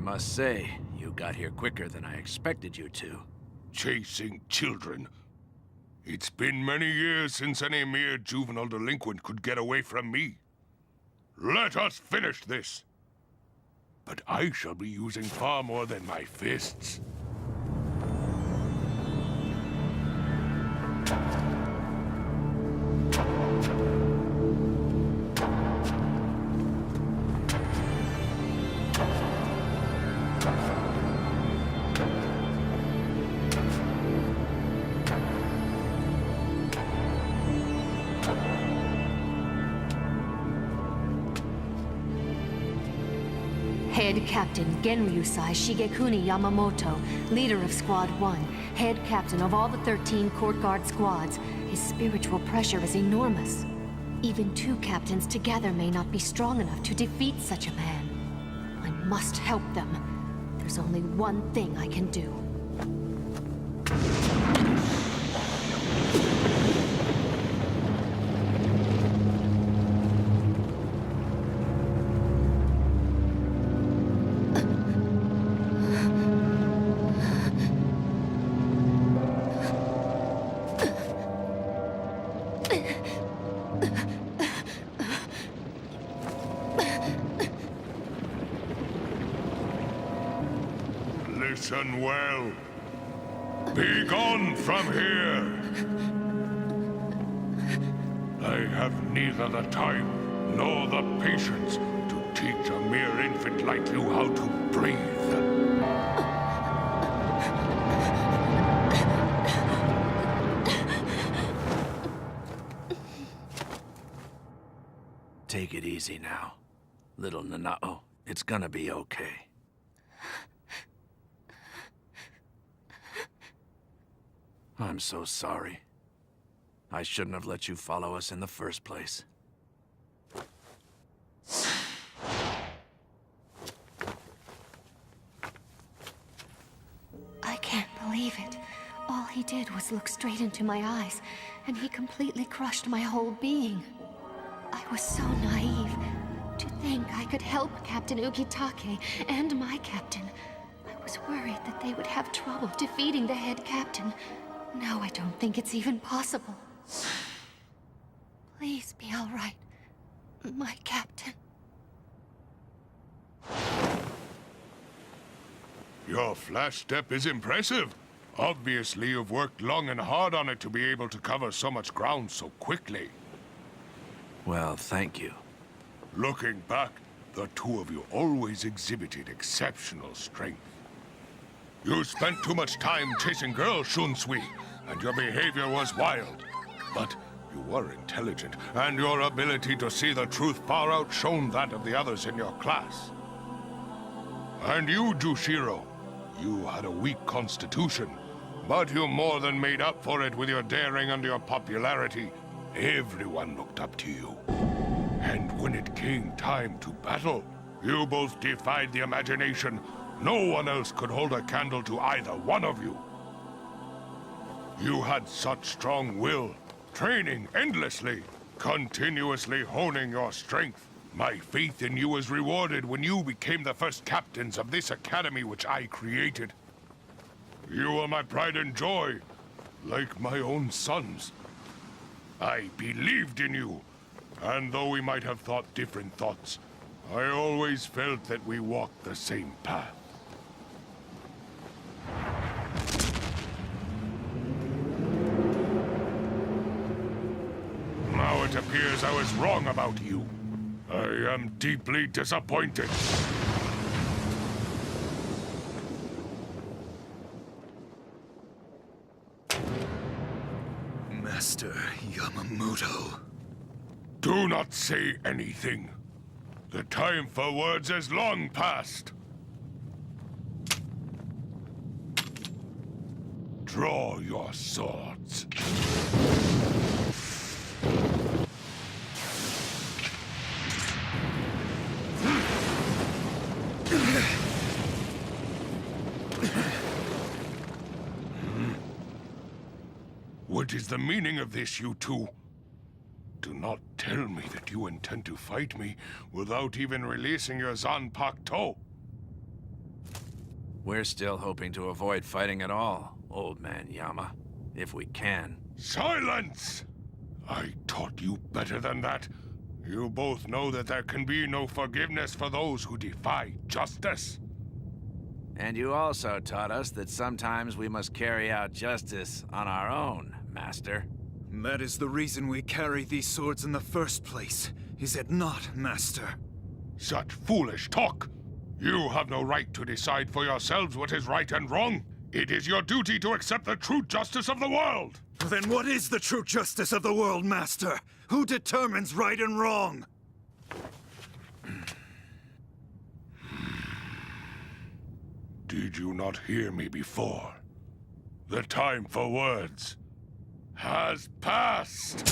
must say, you got here quicker than I expected you to. Chasing children. It's been many years since any mere juvenile delinquent could get away from me. Let us finish this. But I shall be using far more than my fists. Head Captain Genryusai Shigekuni Yamamoto, leader of Squad 1, head captain of all the 13 Court Guard squads. His spiritual pressure is enormous. Even two captains together may not be strong enough to defeat such a man. I must help them. There's only one thing I can do. Listen well. Be gone from here! I have neither the time nor the patience to teach a mere infant like you how to breathe. Take it easy now. Little Nanao, it's gonna be okay. I'm so sorry. I shouldn't have let you follow us in the first place. I can't believe it. All he did was look straight into my eyes, and he completely crushed my whole being. I was so naive. To think I could help Captain Ukitake and my captain. I was worried that they would have trouble defeating the head captain. Now I don't think it's even possible. Please be all right, my captain. Your flash step is impressive. Obviously, you've worked long and hard on it to be able to cover so much ground so quickly. Well, thank you. Looking back, the two of you always exhibited exceptional strength. You spent too much time chasing girls, Shunsui, and your behavior was wild. But you were intelligent, and your ability to see the truth far outshone that of the others in your class. And you, Jushiro, you had a weak constitution, but you more than made up for it with your daring and your popularity. Everyone looked up to you. And when it came time to battle, you both defied the imagination. No one else could hold a candle to either one of you. You had such strong will, training endlessly, continuously honing your strength. My faith in you was rewarded when you became the first captains of this academy which I created. You are my pride and joy, like my own sons. I believed in you, and though we might have thought different thoughts, I always felt that we walked the same path. Now it appears I was wrong about you. I am deeply disappointed. Master Yamamoto. Do not say anything. The time for words is long past. Draw your swords. What is the meaning of this, you two? Do not tell me that you intend to fight me without even releasing your Zanpakuto. We're still hoping to avoid fighting at all, Old Man Yama. If we can. Silence! I taught you better than that. You both know that there can be no forgiveness for those who defy justice. And you also taught us that sometimes we must carry out justice on our own, Master. That is the reason we carry these swords in the first place, is it not, Master? Such foolish talk! You have no right to decide for yourselves what is right and wrong. It is your duty to accept the true justice of the world! Then what is the true justice of the world, Master? Who determines right and wrong? Did you not hear me before? The time for words has passed!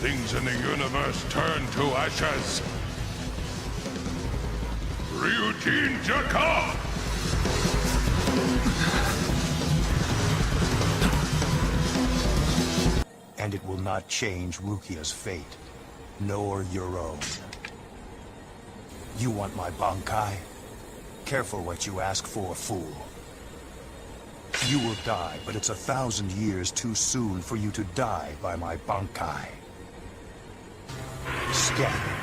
Things in the universe turn to ashes. Ryujin Jaka! And it will not change Rukia's fate, nor your own. You want my Bankai? Careful what you ask for, fool. You will die, but it's 1,000 years too soon for you to die by my Bankai. Scatter.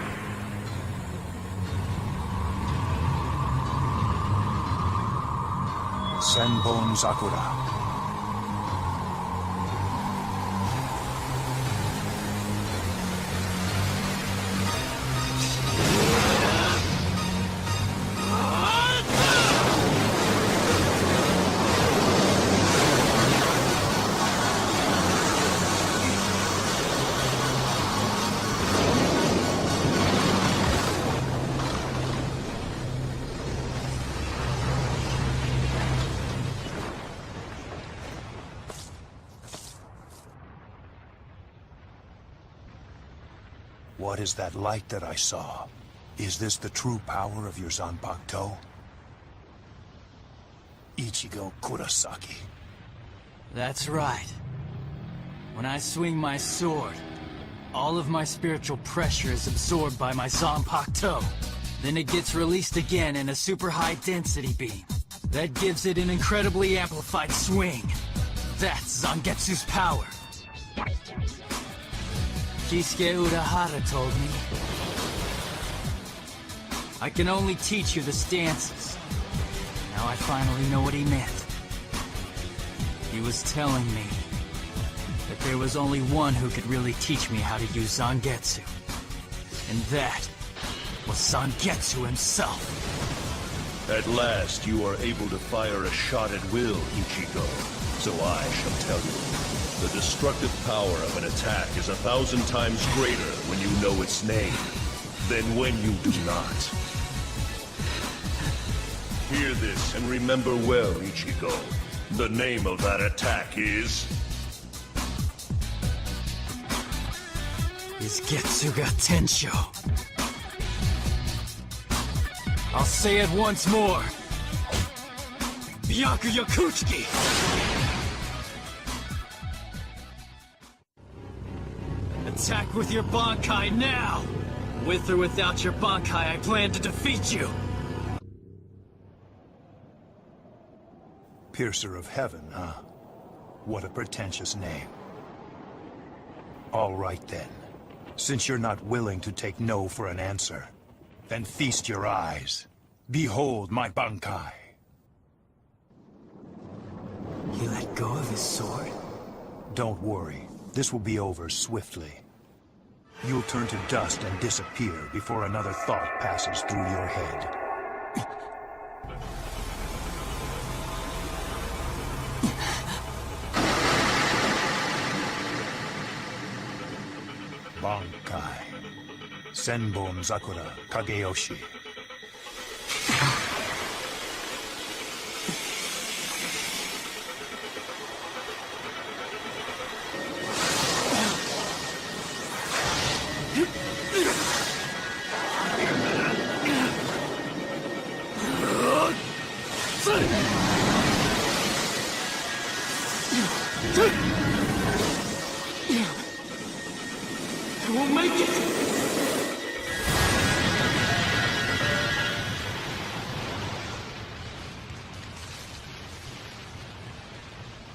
Senbon Sakura. What is that light that I saw? Is this the true power of your Zanpakuto? Ichigo Kurosaki. That's right. When I swing my sword, all of my spiritual pressure is absorbed by my Zanpakuto. Then it gets released again in a super high density beam. That gives it an incredibly amplified swing. That's Zangetsu's power. Kisuke Urahara told me. I can only teach you the stances. Now I finally know what he meant. He was telling me that there was only one who could really teach me how to use Zangetsu. And that was Zangetsu himself. At last you are able to fire a shot at will, Ichigo. So I shall tell you. The destructive power of an attack is 1,000 times greater when you know its name than when you do not. Hear this and remember well, Ichigo. The name of that attack is... is Getsuga Tensho. I'll say it once more. Byakuya Kuchiki! Attack with your Bankai now! With or without your Bankai, I plan to defeat you! Piercer of Heaven, huh? What a pretentious name. All right then. Since you're not willing to take no for an answer, then feast your eyes. Behold my Bankai. He let go of his sword? Don't worry. This will be over swiftly. You'll turn to dust and disappear before another thought passes through your head. Bankai. Senbon Zakura Kageyoshi. I won't make it!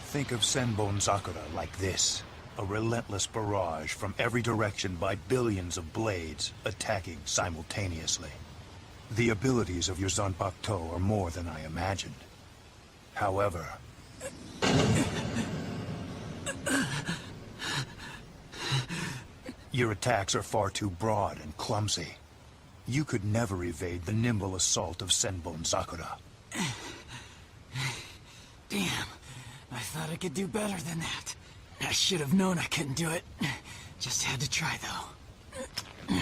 Think of Senbon Zakura like this. A relentless barrage from every direction by billions of blades attacking simultaneously. The abilities of your Zanpakuto are more than I imagined. However... your attacks are far too broad and clumsy. You could never evade the nimble assault of Senbon Zakura. Damn. I thought I could do better than that. I should have known I couldn't do it. Just had to try, though.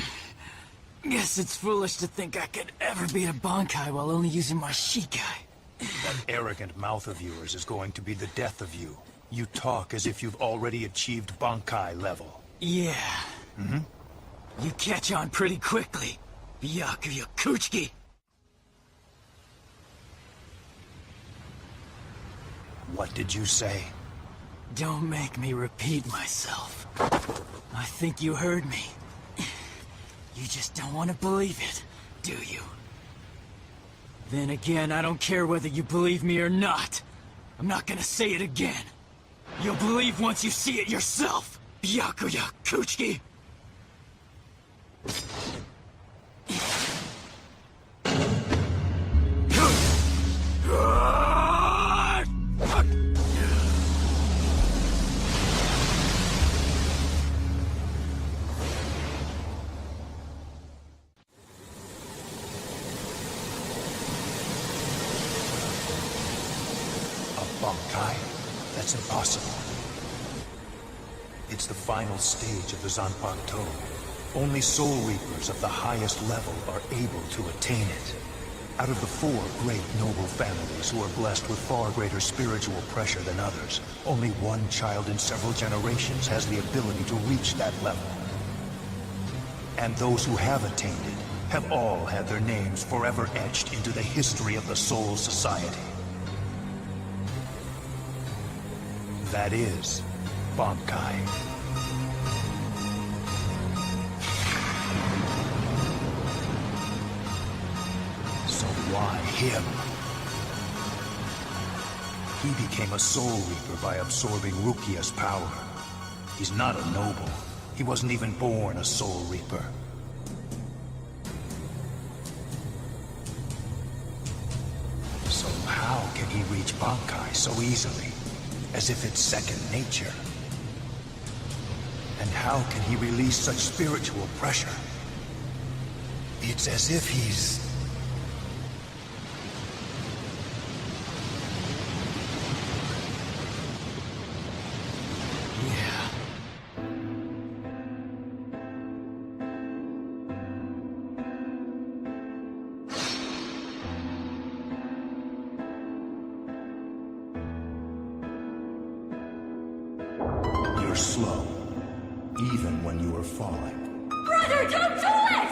Guess it's foolish to think I could ever beat a Bankai while only using my Shikai. That arrogant mouth of yours is going to be the death of you. You talk as if you've already achieved Bankai level. Yeah. You catch on pretty quickly, Byakuya Kuchiki. What did you say? Don't make me repeat myself. I think you heard me. You just don't want to believe it, do you? Then again, I don't care whether you believe me or not. I'm not gonna say it again. You'll believe once you see it yourself, Byakuya Kuchiki. Bankai? That's impossible. It's the final stage of the Zanpakuto. Only Soul Reapers of the highest level are able to attain it. Out of the 4 great noble families who are blessed with far greater spiritual pressure than others, only one child in several generations has the ability to reach that level. And those who have attained it have all had their names forever etched into the history of the Soul Society. That is Bankai. So why him? He became a Soul Reaper by absorbing Rukia's power. He's not a noble. He wasn't even born a Soul Reaper. So how can he reach Bankai so easily? As if it's second nature. And how can he release such spiritual pressure? It's as if he's... Yeah. You're slow, even when you are falling. Brother, don't do it!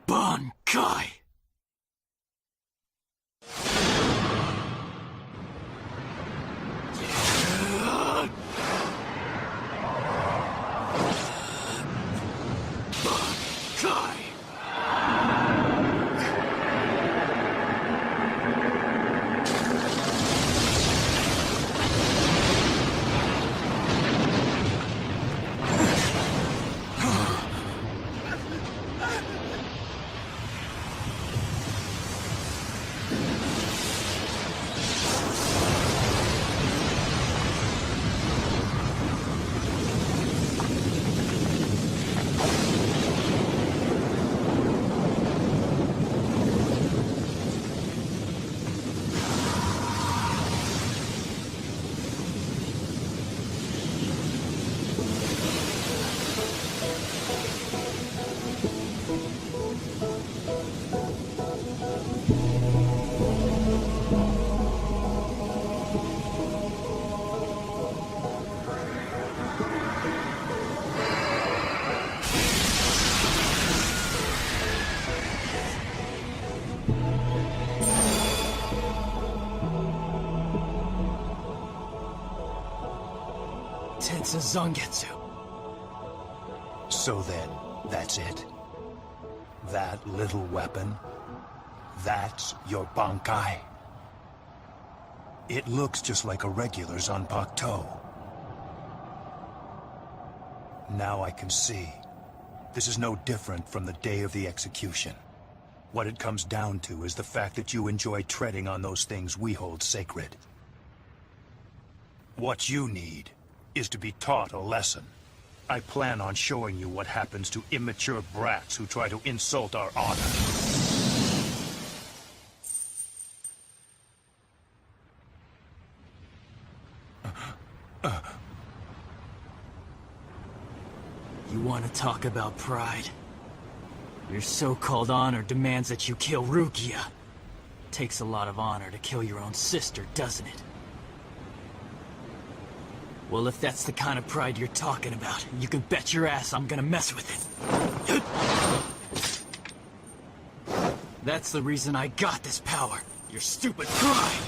Bankai! Bankai! Tensa Zangetsu. So then, that's it? That little weapon? That's your Bankai? It looks just like a regular Zanpakuto. Now I can see. This is no different from the day of the execution. What it comes down to is the fact that you enjoy treading on those things we hold sacred. What you need is to be taught a lesson. I plan on showing you what happens to immature brats who try to insult our honor. You want to talk about pride? Your so-called honor demands that you kill Rukia. Takes a lot of honor to kill your own sister, doesn't it? Well, if that's the kind of pride you're talking about, you can bet your ass I'm gonna mess with it. That's the reason I got this power. Your stupid pride!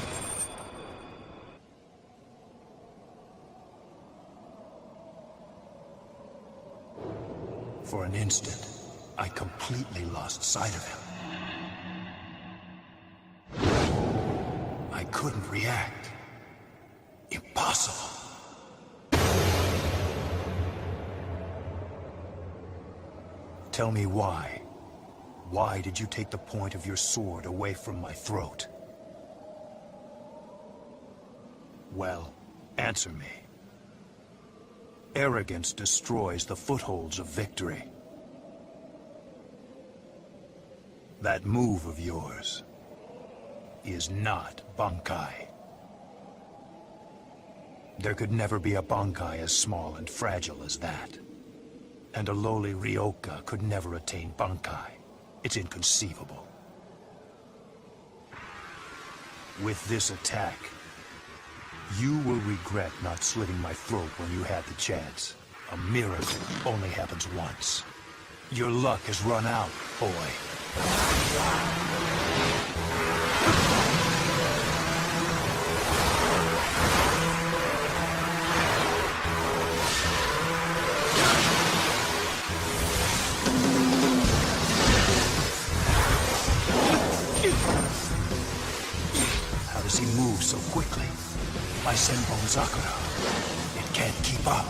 For an instant, I completely lost sight of him. I couldn't react. Impossible. Tell me why. Why did you take the point of your sword away from my throat? Well, answer me. Arrogance destroys the footholds of victory. That move of yours is not Bankai. There could never be a Bankai as small and fragile as that. And a lowly Ryoka could never attain Bankai. It's inconceivable. With this attack, you will regret not slitting my throat when you had the chance. A miracle only happens once. Your luck has run out, boy. Sakura. It can't keep up.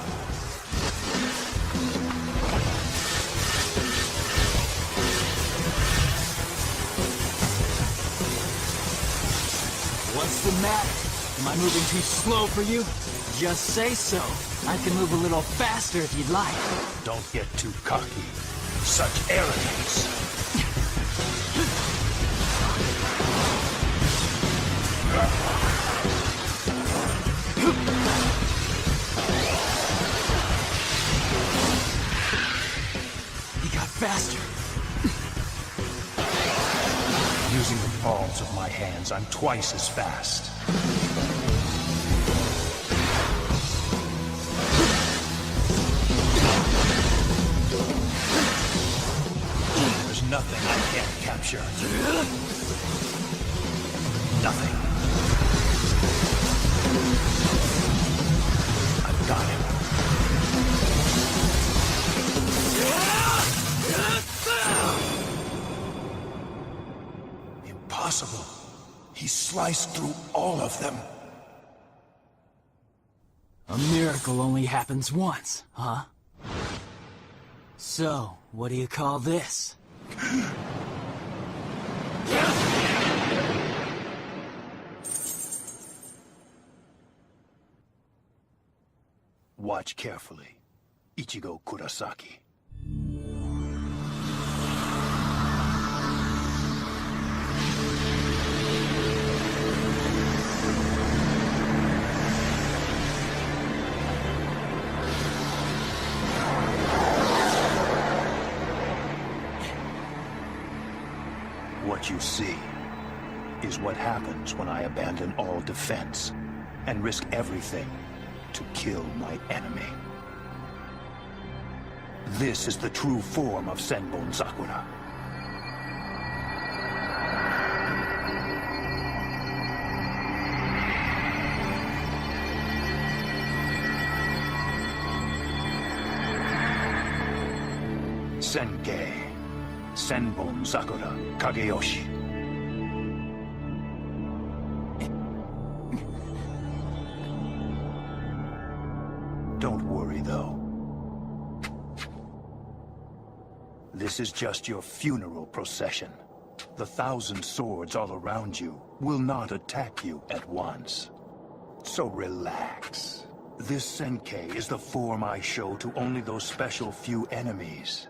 What's the matter? Am I moving too slow for you? Just say so. I can move a little faster if you'd like. Don't get too cocky. Such arrogance. He got faster. Using the palms of my hands, I'm twice as fast. There's nothing I can't capture. Nothing. I've got him. Impossible. He sliced through all of them. A miracle only happens once, huh? So, what do you call this? Watch carefully. Ichigo Kurosaki. What you see is what happens when I abandon all defense and risk everything to kill my enemy. This is the true form of Senbon Sakura. Senkei, Senbon Sakura, Kageyoshi. Don't worry, though. This is just your funeral procession. The 1,000 swords all around you will not attack you at once. So relax. This Senkei is the form I show to only those special few enemies.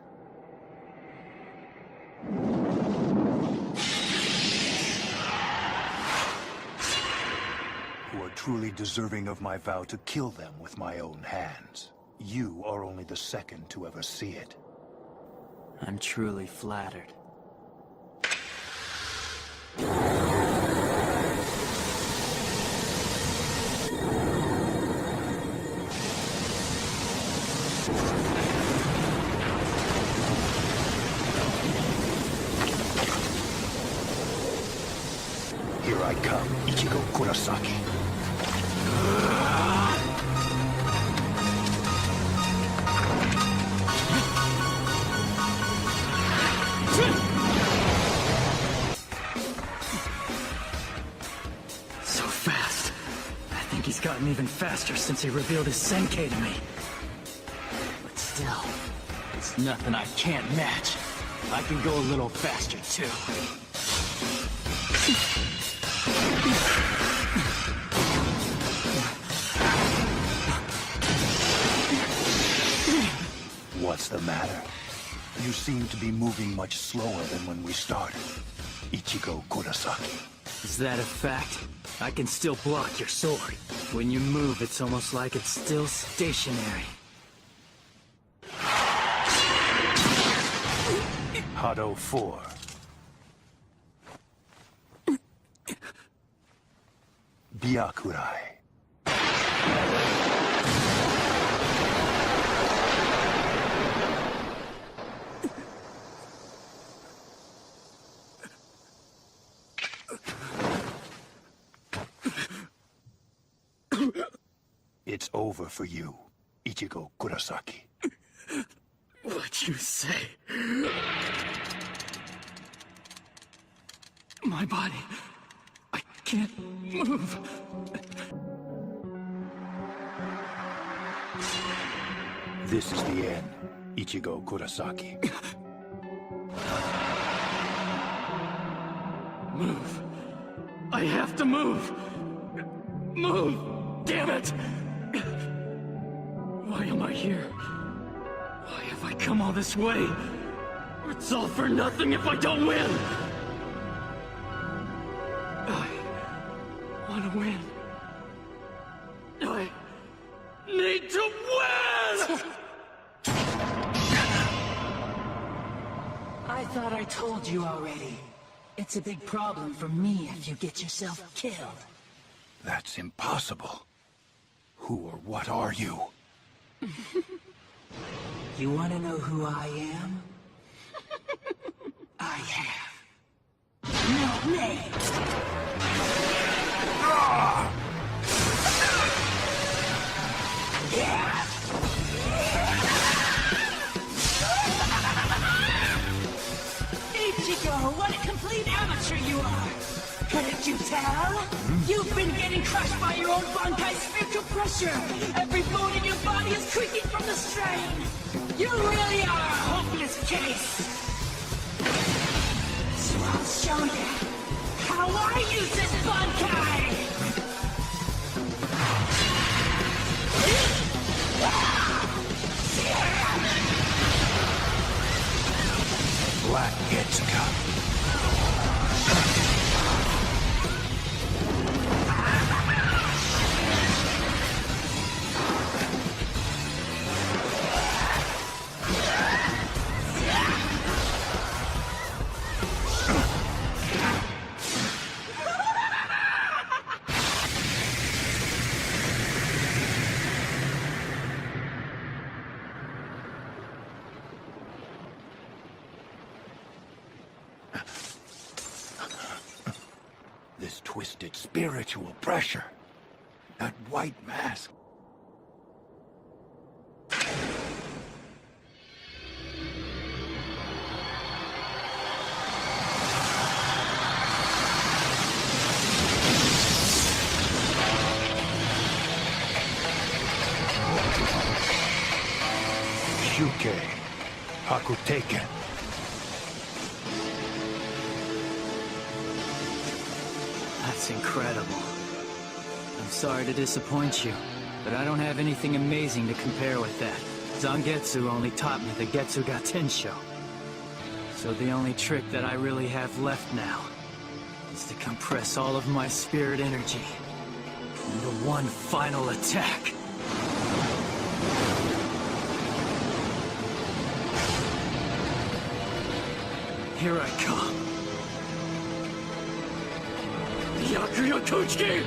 Who are truly deserving of my vow to kill them with my own hands. You are only the second to ever see it. I'm truly flattered. Here I come, Ichigo Kurosaki. So fast. I think he's gotten even faster since he revealed his Senkei to me. But still, it's nothing I can't match. I can go a little faster, too. What's the matter? You seem to be moving much slower than when we started. Ichigo Kurosaki. Is that a fact? I can still block your sword. When you move, it's almost like it's still stationary. Hado 4. Byakurai. It's over for you, Ichigo Kurosaki. What'd you say? My body... I can't move. This is the end, Ichigo Kurosaki. Move. I have to move. Move! Damn it! Why am I here? Why have I come all this way? It's all for nothing if I don't win! I want to win. I need to win! I thought I told you already. It's a big problem for me if you get yourself killed. That's impossible. Who or what are you? You want to know who I am? I have no name. Ichigo, what a complete amateur you are! Couldn't you tell? You've been getting crushed by your own Bankai spiritual pressure! Every bone in your body is creaking from the strain! You really are a hopeless case! So I'll show you how I use this Bankai! Black Getsuka. This twisted spiritual pressure. That white mask. Shuke Hakuteken. That's incredible. I'm sorry to disappoint you, but I don't have anything amazing to compare with that. Zangetsu only taught me the Getsuga Tensho. So the only trick that I really have left now is to compress all of my spirit energy into one final attack. Here I come. Yakuya Kochiki!